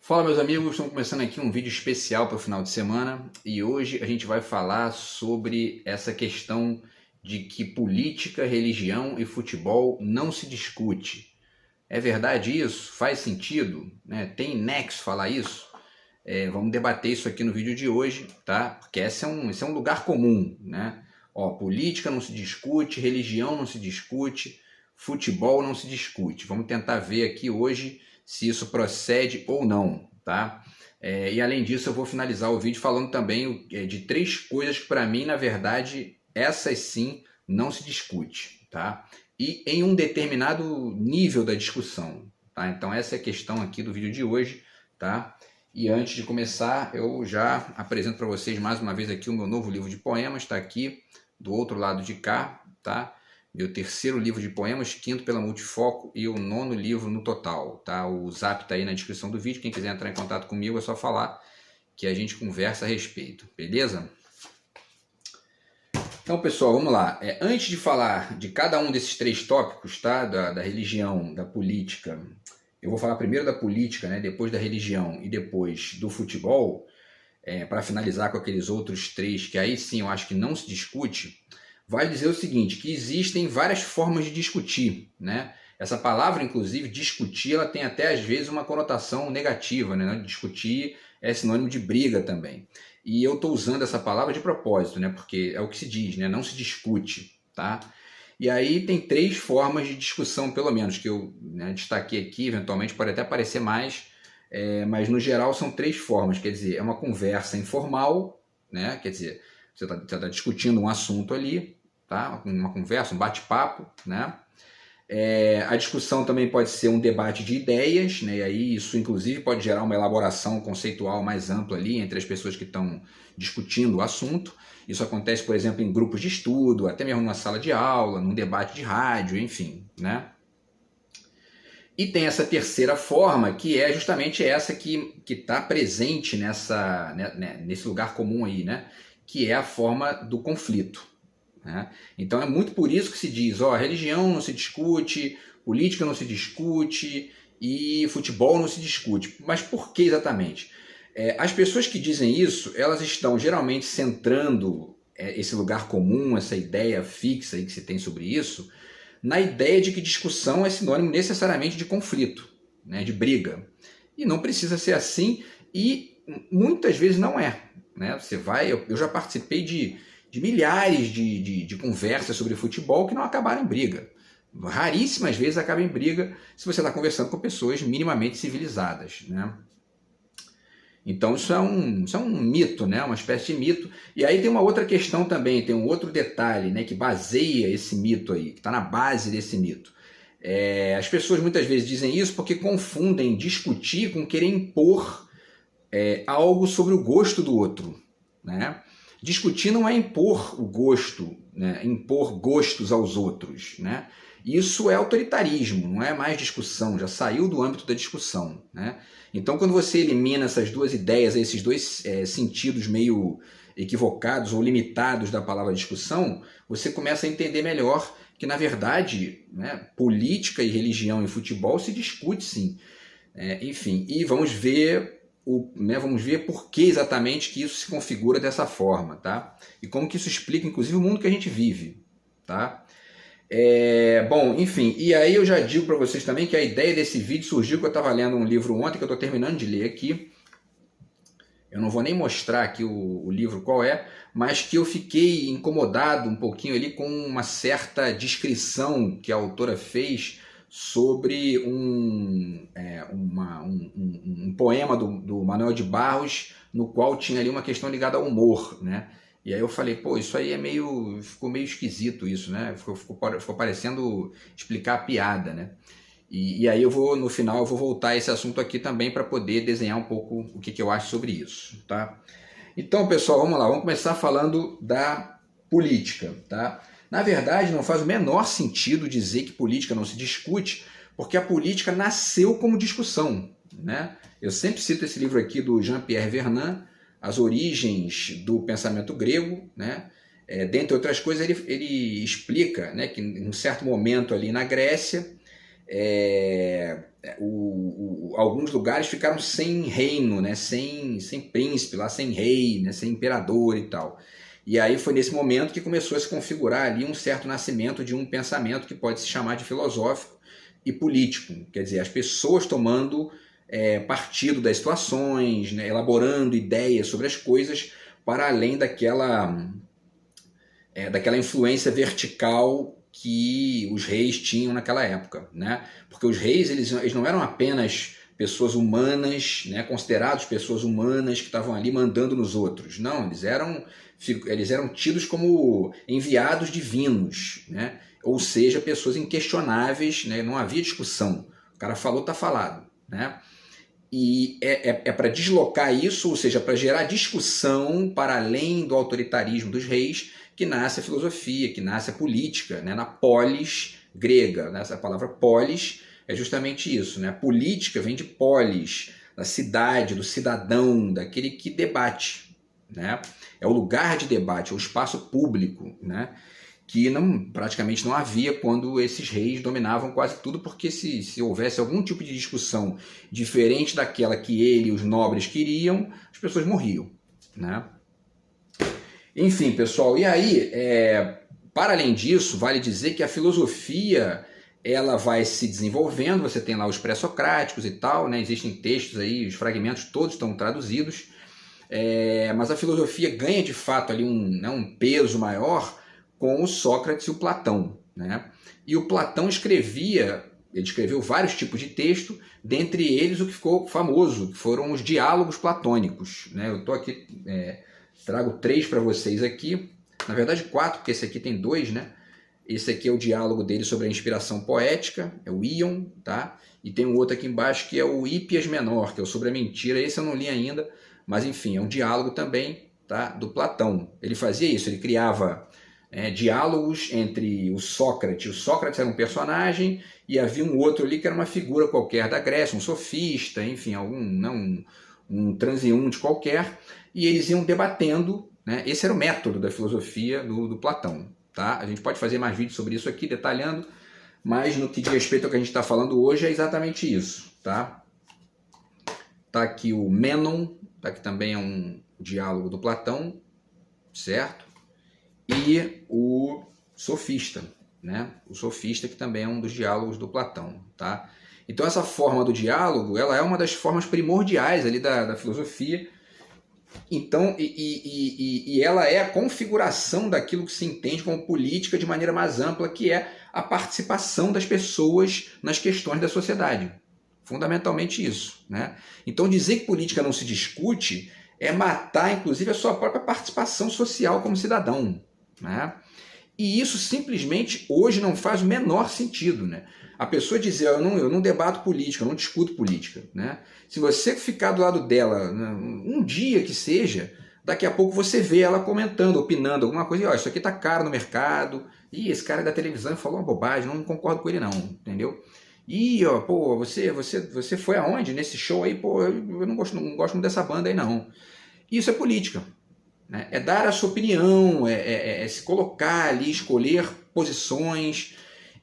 Fala, meus amigos, estamos começando aqui um vídeo especial para o final de semana e hoje a gente vai falar sobre essa questão de que política, religião e futebol não se discute. É verdade isso? Faz sentido? Né? Tem nexo falar isso? Vamos debater isso aqui no vídeo de hoje, tá? Porque esse é um lugar comum, né? Ó, política não se discute, religião não se discute, futebol não se discute. Vamos tentar ver aqui hoje se isso procede ou não, tá? E além disso, eu vou finalizar o vídeo falando também de três coisas que para mim, na verdade, essas sim não se discute, tá? E em um determinado nível da discussão, tá? Então essa é a questão aqui do vídeo de hoje, tá? E antes de começar, eu já apresento para vocês mais uma vez aqui o meu novo livro de poemas, está aqui do outro lado de cá, tá? Meu terceiro livro de poemas, quinto pela Multifoco e o nono livro no total, tá? O zap tá aí na descrição do vídeo, quem quiser entrar em contato comigo é só falar que a gente conversa a respeito, beleza? Então, pessoal, vamos lá. Antes de falar de cada um desses três tópicos, tá? Da religião, da política, eu vou falar primeiro da política, né? Depois da religião e depois do futebol, para finalizar com aqueles outros três que aí sim eu acho que não se discute. Vai dizer o seguinte, que existem várias formas de discutir, né? Essa palavra, inclusive, discutir, ela tem até às vezes uma conotação negativa, né? Discutir é sinônimo de briga também. E eu estou usando essa palavra de propósito, né? Porque é o que se diz, né? Não se discute, tá? E aí tem três formas de discussão, pelo menos, que eu destaquei aqui, eventualmente pode até aparecer mais, mas no geral são três formas, quer dizer, é uma conversa informal, né? Quer dizer, você está discutindo um assunto ali, tá? Uma conversa, um bate-papo, né? A discussão também pode ser um debate de ideias, né? E aí isso inclusive pode gerar uma elaboração conceitual mais ampla ali entre as pessoas que estão discutindo o assunto. Isso acontece, por exemplo, em grupos de estudo, até mesmo numa sala de aula, num debate de rádio, enfim, né? E tem essa terceira forma, que é justamente essa que está presente nesse lugar comum aí, né? Que é a forma do conflito. Né? Então é muito por isso que se diz, ó, religião não se discute, política não se discute e futebol não se discute. Mas por que exatamente? As pessoas que dizem isso, elas estão geralmente centrando esse lugar comum, essa ideia fixa aí que se tem sobre isso, na ideia de que discussão é sinônimo necessariamente de conflito, né, de briga. E não precisa ser assim e muitas vezes não é. Né? Eu já participei de milhares de conversas sobre futebol que não acabaram em briga. Raríssimas vezes acaba em briga se você está conversando com pessoas minimamente civilizadas. Né? Então isso é um mito, né? Uma espécie de mito. E aí tem uma outra questão também, tem um outro detalhe, né, que baseia esse mito aí, que está na base desse mito. As pessoas muitas vezes dizem isso porque confundem discutir com querer impor algo sobre o gosto do outro. Né? Discutir não é impor o gosto, né? Impor gostos aos outros. Né? Isso é autoritarismo, não é mais discussão, já saiu do âmbito da discussão. Né? Então, quando você elimina essas duas ideias, esses dois sentidos meio equivocados ou limitados da palavra discussão, você começa a entender melhor que, na verdade, né, política e religião e futebol se discute sim. Enfim, e vamos ver por que exatamente que isso se configura dessa forma, tá? E como que isso explica, inclusive, o mundo que a gente vive, tá? Bom, enfim, e aí eu já digo para vocês também que a ideia desse vídeo surgiu que eu estava lendo um livro ontem, que eu estou terminando de ler aqui. Eu não vou nem mostrar aqui o livro qual é, mas que eu fiquei incomodado um pouquinho ali com uma certa descrição que a autora fez sobre um poema do Manuel de Barros, no qual tinha ali uma questão ligada ao humor, né? E aí eu falei, pô, isso aí ficou meio esquisito isso, né? Ficou parecendo explicar a piada, né? E aí no final eu vou voltar a esse assunto aqui também para poder desenhar um pouco o que eu acho sobre isso, tá? Então, pessoal, vamos lá, vamos começar falando da política, tá? Na verdade, não faz o menor sentido dizer que política não se discute, porque a política nasceu como discussão, né? Eu sempre cito esse livro aqui do Jean-Pierre Vernant, As Origens do Pensamento Grego, né? Dentre outras coisas, ele explica, né, que em um certo momento ali na Grécia, alguns lugares ficaram sem reino, né? sem príncipe, lá sem rei, né? Sem imperador e tal. E aí foi nesse momento que começou a se configurar ali um certo nascimento de um pensamento que pode se chamar de filosófico e político. Quer dizer, as pessoas tomando partido das situações, né? Elaborando ideias sobre as coisas para além daquela influência vertical que os reis tinham naquela época, né? Porque os reis eles não eram apenas pessoas humanas, né? Considerados pessoas humanas que estavam ali mandando nos outros. Não, eles eram tidos como enviados divinos, né? Ou seja, pessoas inquestionáveis, né? Não havia discussão. O cara falou, tá falado, né? E é para deslocar isso, ou seja, para gerar discussão para além do autoritarismo dos reis, que nasce a filosofia, que nasce a política, né? Na polis grega. Né? Essa palavra polis é justamente isso. Né? A política vem de polis, da cidade, do cidadão, daquele que debate. Né? É o lugar de debate, é o espaço público, né? Que praticamente não havia quando esses reis dominavam quase tudo, porque se houvesse algum tipo de discussão diferente daquela que ele e os nobres queriam, as pessoas morriam, né? Enfim, pessoal, e aí, para além disso, vale dizer que a filosofia ela vai se desenvolvendo, você tem lá os pré-socráticos e tal, né? Existem textos aí, os fragmentos todos estão traduzidos, mas a filosofia ganha de fato ali um peso maior com o Sócrates e o Platão, né? E o Platão ele escreveu vários tipos de texto, dentre eles o que ficou famoso, que foram os diálogos platônicos, né? Eu estou aqui, trago 3 para vocês aqui, na verdade 4, porque esse aqui tem 2, né? Esse aqui é o diálogo dele sobre a inspiração poética, é o Ion, tá? E tem um outro aqui embaixo que é o Hípias Menor, que é o sobre a mentira, esse eu não li ainda, mas enfim, é um diálogo também, tá? Do Platão. Ele fazia isso, ele criava diálogos entre o Sócrates. O Sócrates era um personagem e havia um outro ali que era uma figura qualquer da Grécia, um sofista, enfim, um transeunte qualquer, e eles iam debatendo, né? Esse era o método da filosofia do Platão. Tá? A gente pode fazer mais vídeos sobre isso aqui, detalhando, mas no que diz respeito ao que a gente está falando hoje é exatamente isso. Tá aqui o Menon, tá? Que também é um diálogo do Platão, certo? E o Sofista, né? O Sofista, que também é um dos diálogos do Platão, tá? Então essa forma do diálogo, ela é uma das formas primordiais ali da filosofia. Então, e ela é a configuração daquilo que se entende como política de maneira mais ampla, que é a participação das pessoas nas questões da sociedade. Fundamentalmente isso, né? Então dizer que política não se discute é matar, inclusive, a sua própria participação social como cidadão, né? E isso simplesmente hoje não faz o menor sentido, né? A pessoa dizer, eu não debato política, eu não discuto política, né? Se você ficar do lado dela, né, um dia que seja, daqui a pouco você vê ela comentando, opinando alguma coisa, e ó, isso aqui tá caro no mercado, e esse cara da televisão falou uma bobagem, não concordo com ele não, entendeu? E ó, pô, você foi aonde? Nesse show aí, pô, eu não gosto muito dessa banda aí não. Isso é política, né? É dar a sua opinião, é se colocar ali, escolher posições,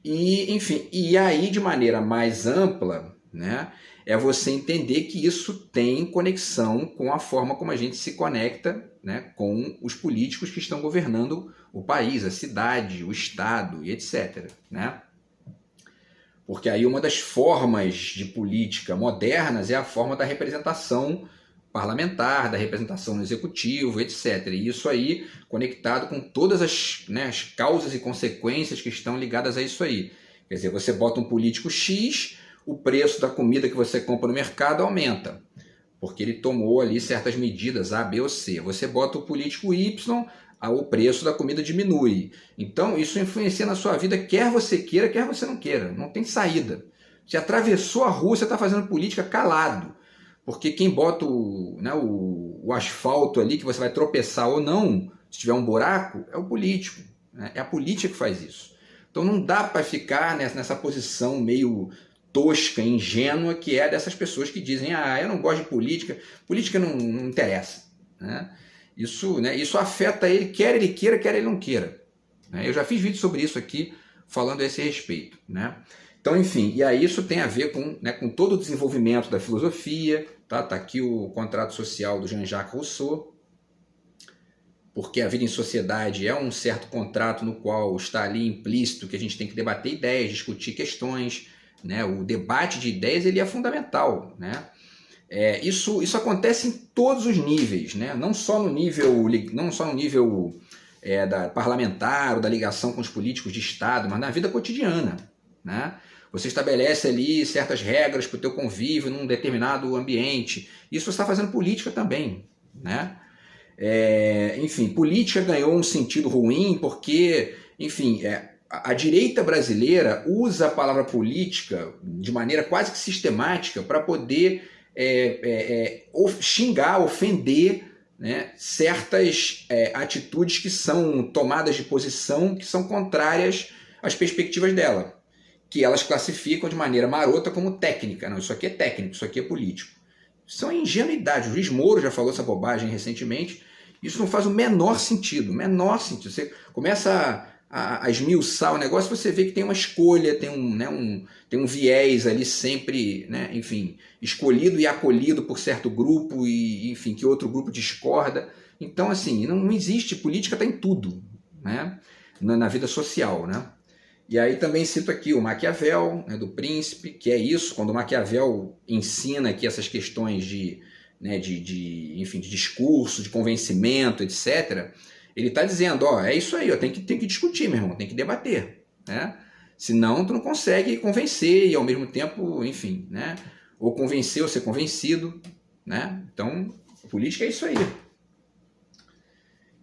e enfim, e aí de maneira mais ampla, né, é você entender que isso tem conexão com a forma como a gente se conecta, né, com os políticos que estão governando o país, a cidade, o estado e etc, né? Porque aí uma das formas de política modernas é a forma da representação parlamentar, da representação no executivo, etc. E isso aí conectado com todas as causas e consequências que estão ligadas a isso aí. Quer dizer, você bota um político X, o preço da comida que você compra no mercado aumenta, porque ele tomou ali certas medidas A, B ou C. Você bota o político Y, o preço da comida diminui. Então isso influencia na sua vida, quer você queira, quer você não queira. Não tem saída. Você atravessou a rua, você está fazendo política calado. Porque quem bota o asfalto ali, que você vai tropeçar ou não, se tiver um buraco, é o político, né? É a política que faz isso. Então não dá para ficar nessa posição meio tosca, ingênua, que é dessas pessoas que dizem, eu não gosto de política, política não interessa, né? Isso afeta ele queira, quer ele não queira, né? Eu já fiz vídeo sobre isso aqui, falando a esse respeito, né? Então, enfim, e aí isso tem a ver com, né, com todo o desenvolvimento da filosofia, tá? Tá aqui o contrato social do Jean-Jacques Rousseau, porque a vida em sociedade é um certo contrato no qual está ali implícito que a gente tem que debater ideias, discutir questões, né? O debate de ideias ele é fundamental, né? Isso acontece em todos os níveis, né? Não só no nível da parlamentar ou da ligação com os políticos de Estado, mas na vida cotidiana, né? Você estabelece ali certas regras para o teu convívio num determinado ambiente. Isso você está fazendo política também, né? Enfim, política ganhou um sentido ruim porque, enfim, a direita brasileira usa a palavra política de maneira quase que sistemática para poder xingar, ofender, né, certas atitudes que são tomadas de posição que são contrárias às perspectivas dela, que elas classificam de maneira marota como técnica. Não, isso aqui é técnico, isso aqui é político. Isso é uma ingenuidade. O Luiz Moro já falou essa bobagem recentemente. Isso não faz o menor sentido. Menor sentido. Você começa a esmiuçar o negócio, você vê que tem uma escolha, tem um viés ali sempre, né, enfim, escolhido e acolhido por certo grupo e, enfim, que outro grupo discorda. Então, assim, não existe. Política está em tudo, né, na vida social, né? E aí também cito aqui o Maquiavel, né, do Príncipe, que é isso, quando o Maquiavel ensina aqui essas questões enfim, de discurso, de convencimento, etc., ele está dizendo, é isso aí, tem que discutir, meu irmão, tem que debater, né? Senão tu não consegue convencer e ao mesmo tempo, enfim, né? Ou convencer ou ser convencido, né? Então, a política é isso aí.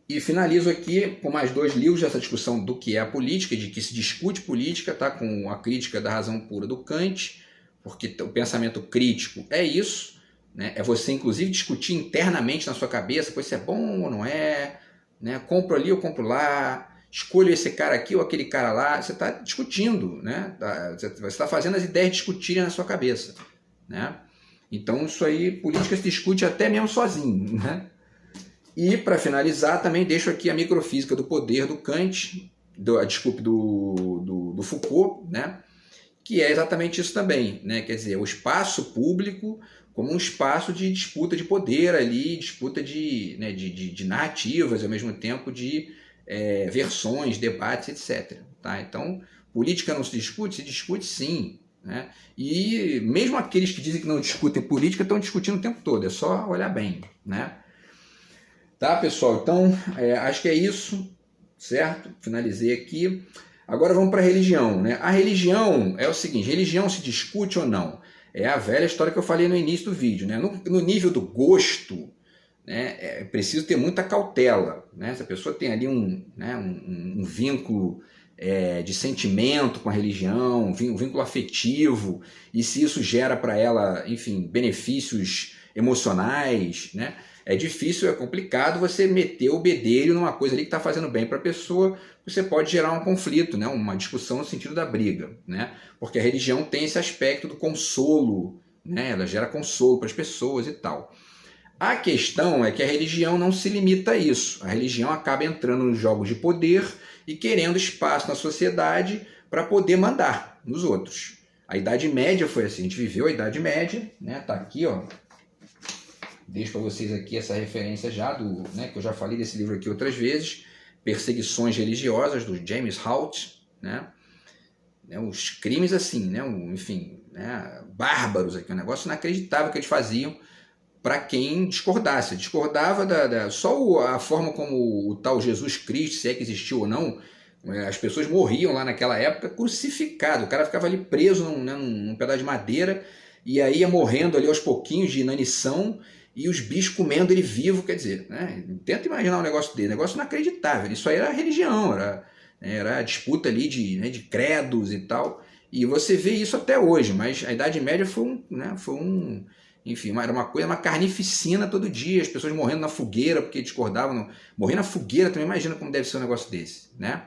E finalizo aqui com mais 2 livros dessa discussão do que é a política, de que se discute política, tá? Com a crítica da razão pura do Kant, porque o pensamento crítico é isso, né? É você, inclusive, discutir internamente na sua cabeça, pois isso é bom ou não é, né? Compro ali ou compro lá, escolho esse cara aqui ou aquele cara lá, você está discutindo, né? Você está fazendo as ideias discutirem na sua cabeça, né? Então, isso aí, política se discute até mesmo sozinho, né? E, para finalizar, também deixo aqui a microfísica do poder do Kant, do Foucault, né? Que é exatamente isso também, né? Quer dizer, o espaço público como um espaço de disputa de poder ali, disputa de narrativas, ao mesmo tempo de versões, debates, etc. Tá? Então, política não se discute sim. Né? E mesmo aqueles que dizem que não discutem política estão discutindo o tempo todo, é só olhar bem, né? Tá, pessoal? Então, acho que é isso, certo? Finalizei aqui. Agora vamos para a religião, né? A religião é o seguinte, religião se discute ou não? É a velha história que eu falei no início do vídeo, né? No nível do gosto, né, é preciso ter muita cautela, né? Se a pessoa tem ali um vínculo de sentimento com a religião, um vínculo afetivo, e se isso gera para ela, enfim, benefícios emocionais, né? É difícil, é complicado você meter o bedelho numa coisa ali que está fazendo bem para a pessoa, você pode gerar um conflito, né? Uma discussão no sentido da briga, né? Porque a religião tem esse aspecto do consolo, né? Ela gera consolo para as pessoas e tal. A questão é que a religião não se limita a isso. A religião acaba entrando nos jogos de poder e querendo espaço na sociedade para poder mandar nos outros. A Idade Média foi assim, a gente viveu a Idade Média, né? Tá aqui, ó. Deixo para vocês aqui essa referência já, que eu já falei desse livro aqui outras vezes, Perseguições Religiosas, do James Holt, né? Os crimes assim, né? Enfim, né? Bárbaros aqui, um negócio inacreditável que eles faziam para quem discordasse. Discordava só a forma como o tal Jesus Cristo, se é que existiu ou não, as pessoas morriam lá naquela época crucificado, o cara ficava ali preso num pedaço de madeira e aí ia morrendo ali aos pouquinhos de inanição e os bichos comendo ele vivo, quer dizer, né? Tenta imaginar um negócio dele, negócio inacreditável. Isso aí era religião, era a disputa ali de credos e tal, e você vê isso até hoje, mas a Idade Média enfim, era uma carnificina todo dia, as pessoas morrendo na fogueira porque discordavam. Morrer na fogueira, também imagina como deve ser um negócio desse, né?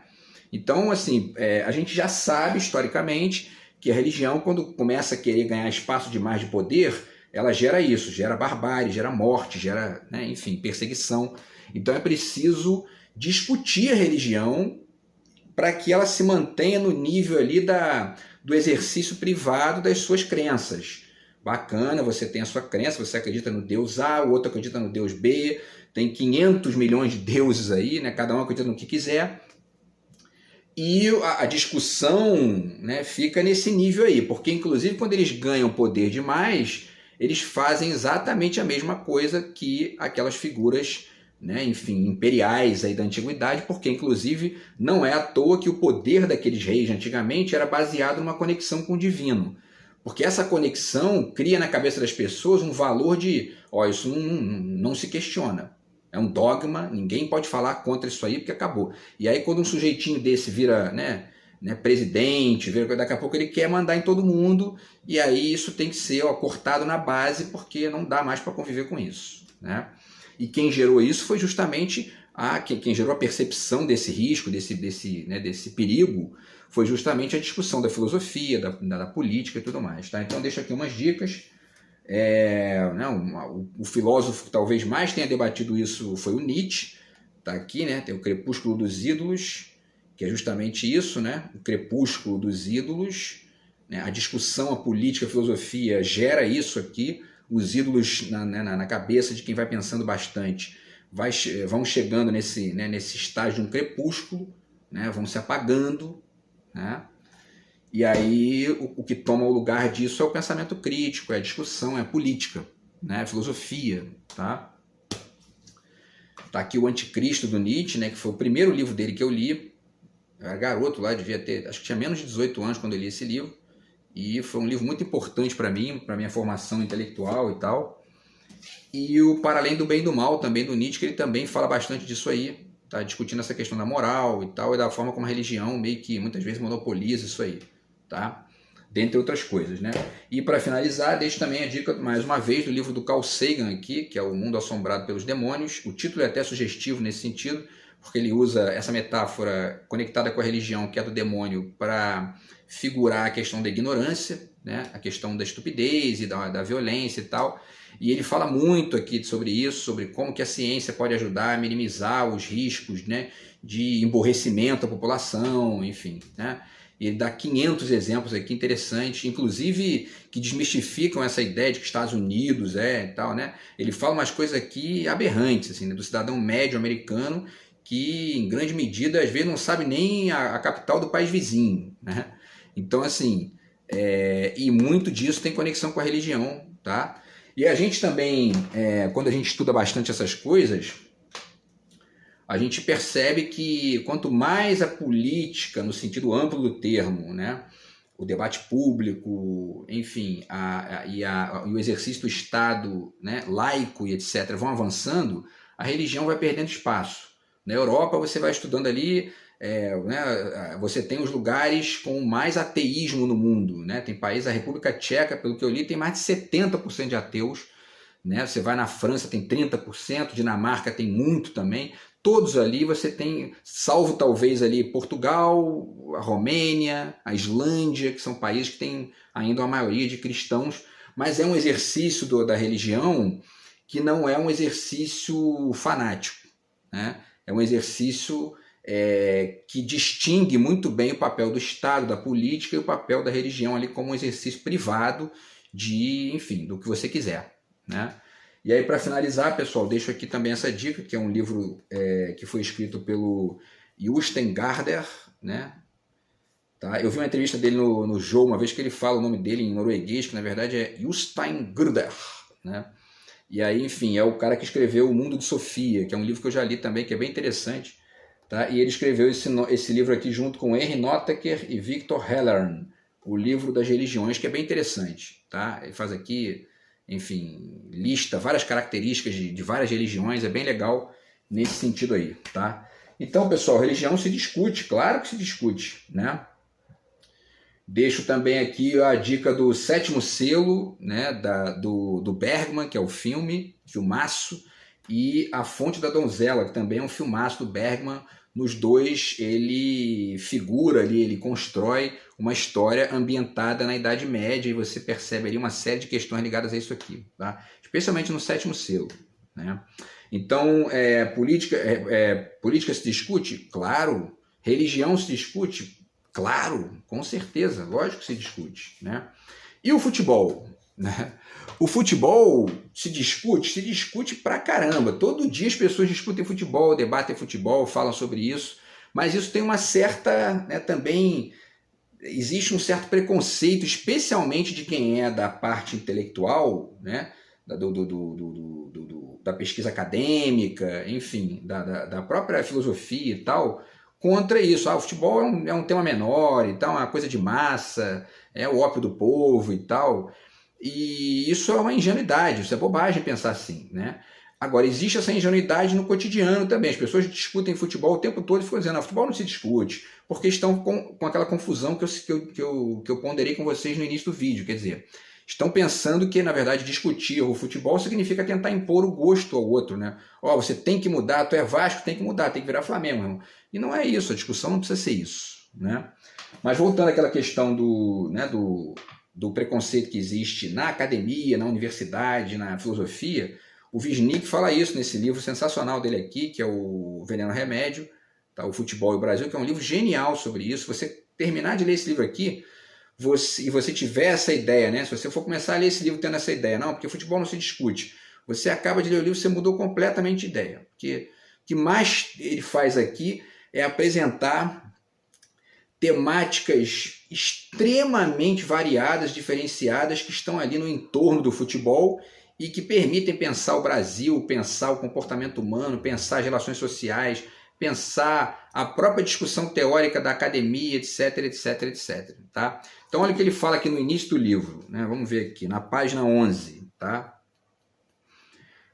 Então, assim, a gente já sabe historicamente que a religião, quando começa a querer ganhar espaço demais de poder, ela gera isso, gera barbárie, gera morte, gera, né, enfim, perseguição. Então é preciso discutir a religião para que ela se mantenha no nível ali do exercício privado das suas crenças. Bacana, você tem a sua crença, você acredita no Deus A, o outro acredita no Deus B, tem 500 milhões de deuses aí, né? Cada um acredita no que quiser. E a discussão, né, fica nesse nível aí, porque inclusive quando eles ganham poder demais, eles fazem exatamente a mesma coisa que aquelas figuras, né, enfim, imperiais aí da antiguidade, porque inclusive não é à toa que o poder daqueles reis antigamente era baseado numa conexão com o divino. Porque essa conexão cria na cabeça das pessoas um valor de, isso não se questiona. É um dogma, ninguém pode falar contra isso aí porque acabou. E aí quando um sujeitinho desse vira, né, presidente, daqui a pouco ele quer mandar em todo mundo, e aí isso tem que ser cortado na base, porque não dá mais para conviver com isso, né? E quem gerou isso foi justamente quem gerou a percepção desse risco, desse perigo, foi justamente a discussão da filosofia, da política e tudo mais, tá? Então deixo aqui umas dicas. O filósofo que talvez mais tenha debatido isso foi o Nietzsche, tá aqui, né? Tem o Crepúsculo dos Ídolos, que é justamente isso, né? O crepúsculo dos ídolos, né? A discussão, a política, a filosofia gera isso aqui, os ídolos na cabeça de quem vai pensando bastante vão chegando nesse estágio de um crepúsculo, né? Vão se apagando, né? E aí o que toma o lugar disso é o pensamento crítico, é a discussão, é a política, né? A filosofia, tá? Tá aqui o Anticristo do Nietzsche, né? Que foi o primeiro livro dele que eu li. Eu era garoto lá, devia ter, acho que tinha menos de 18 anos quando eu li esse livro. E foi um livro muito importante para mim, para minha formação intelectual e tal. E o Para Além do Bem e do Mal, também do Nietzsche, que ele também fala bastante disso aí. Tá discutindo essa questão da moral e tal, e da forma como a religião meio que muitas vezes monopoliza isso aí, tá? Dentre outras coisas, né? E para finalizar, deixo também a dica, mais uma vez, do livro do Carl Sagan aqui, que é O Mundo Assombrado pelos Demônios. O título é até sugestivo nesse sentido, porque ele usa essa metáfora conectada com a religião, que é do demônio, para figurar a questão da ignorância, né? A questão da estupidez e da violência e tal. E ele fala muito aqui sobre isso, sobre como que a ciência pode ajudar a minimizar os riscos, né, de emborrecimento da população, enfim, né? E ele dá 500 exemplos aqui interessantes, inclusive que desmistificam essa ideia de que Estados Unidos e tal, né? Ele fala umas coisas aqui aberrantes, assim, né, do cidadão médio americano que, em grande medida, às vezes não sabe nem a capital do país vizinho, né? Então, assim, e muito disso tem conexão com a religião, tá? E a gente também, quando a gente estuda bastante essas coisas, a gente percebe que quanto mais a política, no sentido amplo do termo, né, o debate público, enfim, e o exercício do Estado, né, laico e etc., vão avançando, a religião vai perdendo espaço. Na Europa, você vai estudando ali, você tem os lugares com mais ateísmo no mundo, né? Tem países, a República Tcheca, pelo que eu li, tem mais de 70% de ateus, né? Você vai na França, tem 30%, Dinamarca tem muito também. Todos ali você tem, salvo talvez ali Portugal, a Romênia, a Islândia, que são países que têm ainda uma maioria de cristãos, mas é um exercício da religião que não é um exercício fanático, né? É um exercício que distingue muito bem o papel do Estado, da política e o papel da religião ali como um exercício privado enfim, do que você quiser, né? E aí, para finalizar, pessoal, deixo aqui também essa dica, que é um livro que foi escrito pelo Jostein Gaarder, né? Tá? Eu vi uma entrevista dele no Joe, uma vez que ele fala o nome dele em norueguês, que na verdade é Jostein Gaarder, né? E aí, enfim, é o cara que escreveu O Mundo de Sofia, que é um livro que eu já li também, que é bem interessante. Tá? E ele escreveu esse livro aqui junto com Henry Notecker e Victor Hellern, O Livro das Religiões, que é bem interessante. Tá? Ele faz aqui, enfim, lista várias características de várias religiões, é bem legal nesse sentido aí. Tá? Então, pessoal, religião se discute, claro que se discute, né? Deixo também aqui a dica do Sétimo Selo, né, do Bergman, que é o filmaço, e A Fonte da Donzela, que também é um filmaço do Bergman. Nos dois ele figura ali, ele constrói uma história ambientada na Idade Média, e você percebe ali uma série de questões ligadas a isso aqui, tá? Especialmente no Sétimo Selo, né? Então, política se discute? Claro. Religião se discute? Claro, com certeza, lógico que se discute, né? E o futebol, né? O futebol se discute pra caramba. Todo dia as pessoas discutem futebol, debatem futebol, falam sobre isso, mas isso tem uma certa, né, também existe um certo preconceito, especialmente de quem é da parte intelectual, né? Da pesquisa acadêmica, enfim, da própria filosofia e tal, contra isso. O futebol é um tema menor, então é uma coisa de massa, é o ópio do povo e tal. E isso é uma ingenuidade, isso é bobagem pensar assim, né? Agora, existe essa ingenuidade no cotidiano também. As pessoas discutem futebol o tempo todo e ficam dizendo, futebol não se discute, porque estão com aquela confusão que eu ponderei com vocês no início do vídeo. Quer dizer, estão pensando que, na verdade, discutir o futebol significa tentar impor o gosto ao outro, né? Você tem que mudar, tu é Vasco, tem que mudar, tem que virar Flamengo, irmão. E não é isso, a discussão não precisa ser isso, né? Mas voltando àquela questão do preconceito que existe na academia, na universidade, na filosofia, o Wisnik fala isso nesse livro sensacional dele aqui, que é o Veneno Remédio, tá? O Futebol e o Brasil, que é um livro genial sobre isso. Se você terminar de ler esse livro aqui, e você tiver essa ideia, né? Se você for começar a ler esse livro tendo essa ideia, não, porque futebol não se discute, você acaba de ler o livro, você mudou completamente de ideia. Porque o que mais ele faz aqui é apresentar temáticas extremamente variadas, diferenciadas, que estão ali no entorno do futebol e que permitem pensar o Brasil, pensar o comportamento humano, pensar as relações sociais, pensar a própria discussão teórica da academia, etc, etc, etc. Tá? Então olha o que ele fala aqui no início do livro, né? Vamos ver aqui, na página 11. Tá?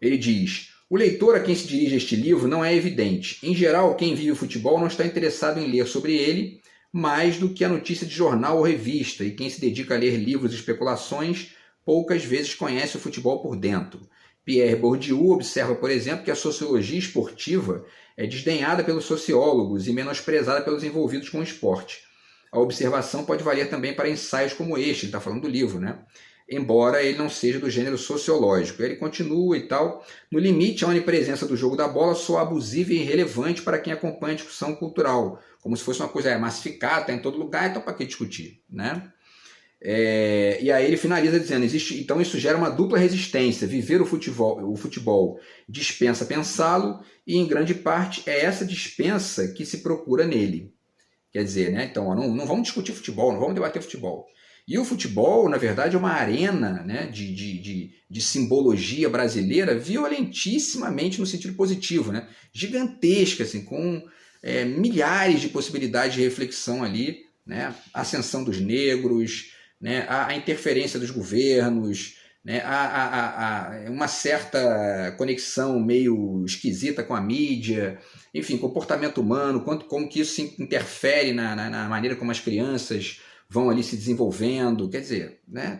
Ele diz: o leitor a quem se dirige este livro não é evidente. Em geral, quem vive o futebol não está interessado em ler sobre ele mais do que a notícia de jornal ou revista, e quem se dedica a ler livros e especulações poucas vezes conhece o futebol por dentro. Pierre Bourdieu observa, por exemplo, que a sociologia esportiva é desdenhada pelos sociólogos e menosprezada pelos envolvidos com o esporte. A observação pode valer também para ensaios como este, ele está falando do livro, né? Embora ele não seja do gênero sociológico. Ele continua e tal. No limite, a onipresença do jogo da bola soa abusiva e irrelevante para quem acompanha a discussão cultural, como se fosse uma coisa massificada, está em todo lugar, então para que discutir, né? E aí ele finaliza dizendo, então isso gera uma dupla resistência. Viver o futebol dispensa pensá-lo, e em grande parte é essa dispensa que se procura nele. Quer dizer, né? Então, não vamos discutir futebol, não vamos debater futebol. E o futebol, na verdade, é uma arena, né, de simbologia brasileira violentissimamente no sentido positivo, né? Gigantesca, assim, com milhares de possibilidades de reflexão ali, né? A ascensão dos negros, né? A interferência dos governos, né? Uma certa conexão meio esquisita com a mídia, enfim, comportamento humano, como que isso interfere na maneira como as crianças vão ali se desenvolvendo, quer dizer, né?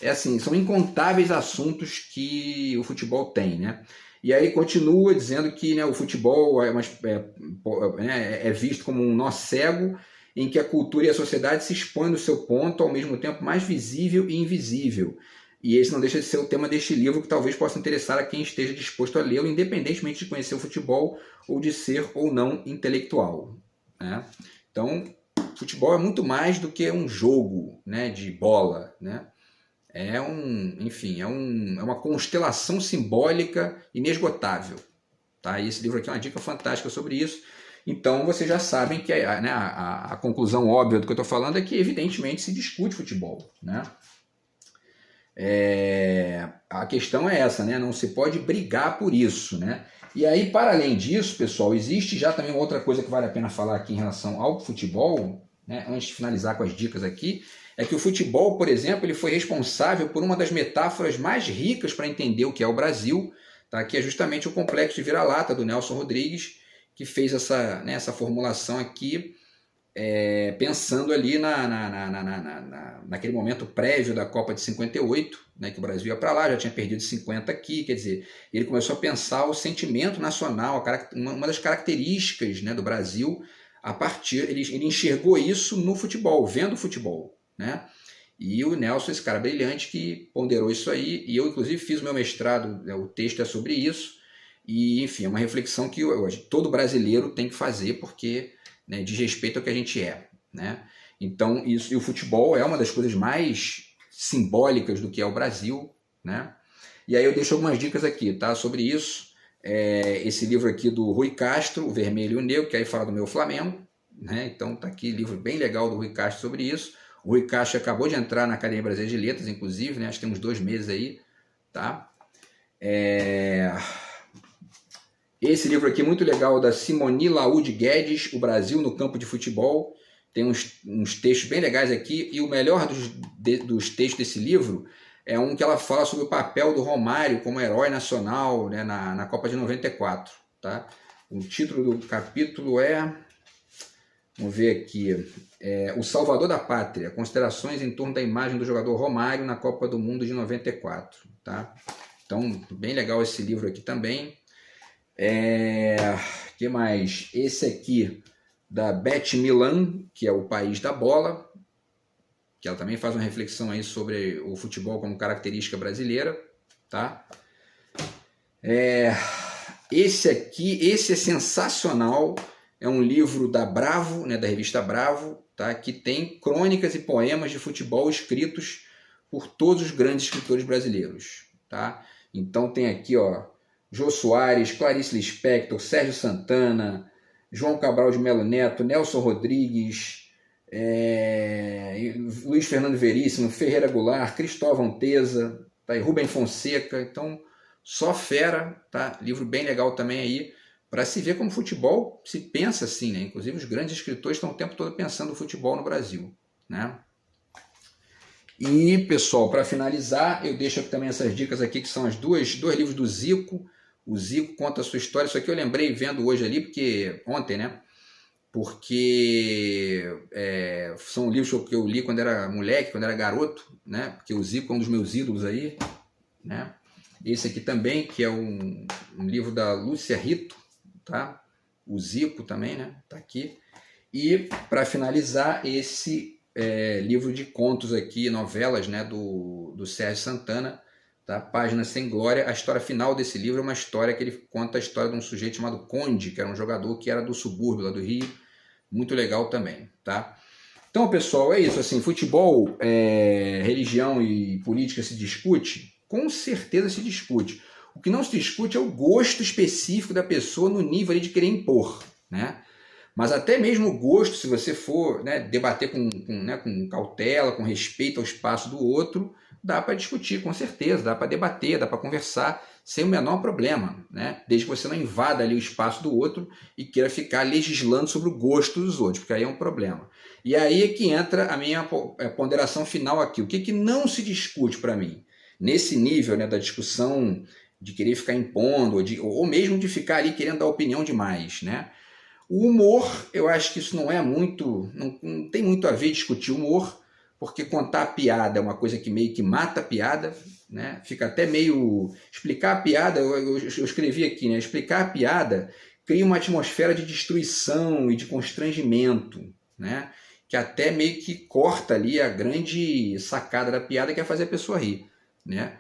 Assim, são incontáveis assuntos que o futebol tem, né? E aí continua dizendo que, né, o futebol é visto como um nó cego em que a cultura e a sociedade se expõem no seu ponto, ao mesmo tempo mais visível e invisível. E esse não deixa de ser o tema deste livro, que talvez possa interessar a quem esteja disposto a lê-lo, independentemente de conhecer o futebol ou de ser ou não intelectual, né? Então, futebol é muito mais do que um jogo, né, de bola, né? Enfim, é uma constelação simbólica inesgotável. Tá? E esse livro aqui é uma dica fantástica sobre isso. Então vocês já sabem que a conclusão óbvia do que eu estou falando é que evidentemente se discute futebol, né? A questão é essa, né? Não se pode brigar por isso, né? E aí, para além disso, pessoal, existe já também outra coisa que vale a pena falar aqui em relação ao futebol, né? Antes de finalizar com as dicas aqui, é que o futebol, por exemplo, ele foi responsável por uma das metáforas mais ricas para entender o que é o Brasil, tá? Que é justamente o complexo de vira-lata do Nelson Rodrigues, que fez essa formulação aqui, pensando ali naquele momento prévio da Copa de 58, né, que o Brasil ia para lá, já tinha perdido 50 aqui, quer dizer, ele começou a pensar o sentimento nacional, uma das características, né, do Brasil, ele enxergou isso no futebol, vendo o futebol, né? E o Nelson, esse cara brilhante, que ponderou isso aí, e eu inclusive fiz o meu mestrado, o texto é sobre isso, e enfim, é uma reflexão que todo brasileiro tem que fazer, porque, né, diz respeito ao que a gente é, né? Então, isso, e o futebol é uma das coisas mais simbólicas do que é o Brasil, né? E aí eu deixo algumas dicas aqui, tá, sobre isso. Esse livro aqui do Rui Castro, O Vermelho e o Negro, que aí fala do meu Flamengo, né? Então tá aqui, livro bem legal do Rui Castro sobre isso. O Rui Castro acabou de entrar na Academia Brasileira de Letras, inclusive, né? Acho que tem uns 2 meses aí, tá? Esse livro aqui é muito legal, da Simone Laude Guedes, O Brasil no Campo de Futebol. Tem uns textos bem legais aqui, e o melhor dos textos desse livro é um que ela fala sobre o papel do Romário como herói nacional, né, na Copa de 94. Tá? O título do capítulo vamos ver aqui, O Salvador da Pátria, considerações em torno da imagem do jogador Romário na Copa do Mundo de 94. Tá? Então, bem legal esse livro aqui também. Que mais? Esse aqui, da Beth Milan, que é O País da Bola, que ela também faz uma reflexão aí sobre o futebol como característica brasileira, tá? Esse é sensacional, é um livro da Bravo, né, da revista Bravo, tá? Que tem crônicas e poemas de futebol escritos por todos os grandes escritores brasileiros, tá? Então tem aqui, ó, Jô Soares, Clarice Lispector, Sérgio Santana, João Cabral de Melo Neto, Nelson Rodrigues, Luiz Fernando Veríssimo, Ferreira Goulart, Cristóvão Teza, tá? E Rubem Fonseca. Então, só fera, tá? Livro bem legal também aí, para se ver como futebol se pensa assim, né? Inclusive os grandes escritores estão o tempo todo pensando o futebol no Brasil, né? E, pessoal, para finalizar, eu deixo aqui também essas dicas aqui, que são dois livros do Zico. O Zico conta a sua história. Isso aqui eu lembrei vendo hoje ali, porque ontem, né? Porque são livros que eu li quando era moleque, quando era garoto, né? Porque o Zico é um dos meus ídolos aí, né? Esse aqui também, que é um livro da Lúcia Rito, tá? O Zico também, né? Tá aqui. E, para finalizar, esse livro de contos aqui, novelas, né? Do Sérgio Santana, tá? Página Sem Glória. A história final desse livro é uma história que ele conta a história de um sujeito chamado Conde, que era um jogador que era do subúrbio lá do Rio. Muito legal também, tá? Então, pessoal, é isso. Assim, futebol, religião e política se discute? Com certeza se discute. O que não se discute é o gosto específico da pessoa no nível ali de querer impor, né? Mas até mesmo o gosto, se você for, né, debater com cautela, com respeito ao espaço do outro, dá para discutir, com certeza, dá para debater, dá para conversar sem o menor problema, né? Desde que você não invada ali o espaço do outro e queira ficar legislando sobre o gosto dos outros, porque aí é um problema. E aí é que entra a minha ponderação final aqui. O que não se discute para mim? Nesse nível, né, da discussão de querer ficar impondo, ou mesmo de ficar ali querendo dar opinião demais, né? O humor, eu acho que isso não tem muito a ver discutir humor, porque contar a piada é uma coisa que meio que mata a piada, né? Fica até meio... Explicar a piada, eu escrevi aqui, né? Explicar a piada cria uma atmosfera de destruição e de constrangimento, né? Que até meio que corta ali a grande sacada da piada, que é fazer a pessoa rir, né?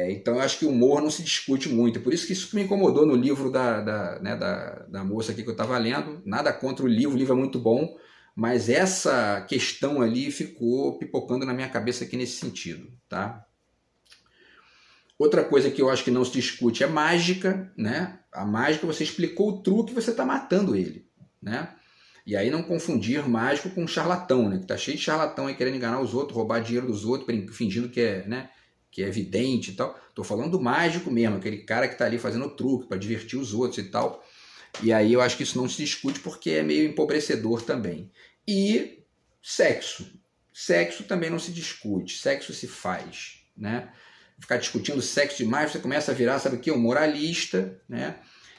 Então eu acho que o humor não se discute muito. Por isso que isso me incomodou no livro da moça aqui que eu estava lendo. Nada contra o livro é muito bom, mas essa questão ali ficou pipocando na minha cabeça aqui nesse sentido, tá? Outra coisa que eu acho que não se discute é mágica, né? A mágica, você explicou o truque, você está matando ele, né? E aí não confundir mágico com charlatão, né? Que tá cheio de charlatão aí querendo enganar os outros, roubar dinheiro dos outros, fingindo que é, né, que é evidente e tal. Tô falando do mágico mesmo, aquele cara que tá ali fazendo truque para divertir os outros e tal. E aí eu acho que isso não se discute porque é meio empobrecedor também. E sexo. Sexo também não se discute, sexo se faz, né? Ficar discutindo sexo demais, você começa a virar, sabe o que? Um moralista, né?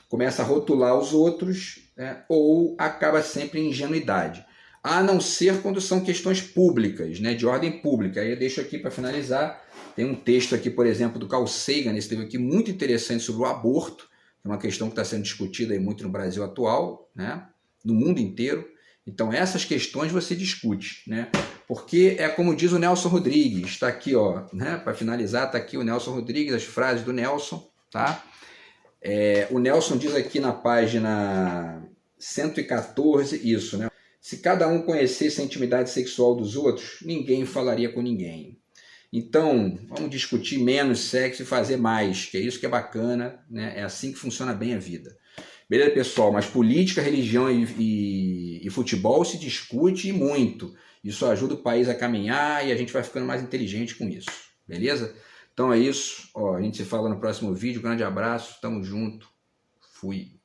Começa a rotular os outros, né? Ou acaba sempre em ingenuidade. A não ser quando são questões públicas, né? De ordem pública. Aí eu deixo aqui para finalizar. Tem um texto aqui, por exemplo, do Carl Sagan, nesse livro aqui, muito interessante sobre o aborto, que é uma questão que está sendo discutida aí muito no Brasil atual, né? No mundo inteiro. Então essas questões você discute, né? Porque é como diz o Nelson Rodrigues, está aqui, ó, né? Para finalizar, está aqui o Nelson Rodrigues, as frases do Nelson, tá? O Nelson diz aqui na página 114, isso, né? Se cada um conhecesse a intimidade sexual dos outros, ninguém falaria com ninguém. Então, vamos discutir menos sexo e fazer mais, que é isso que é bacana, né? É assim que funciona bem a vida. Beleza, pessoal? Mas política, religião e futebol se discute muito. Isso ajuda o país a caminhar e a gente vai ficando mais inteligente com isso. Beleza? Então é isso. Ó, a gente se fala no próximo vídeo. Grande abraço. Tamo junto. Fui.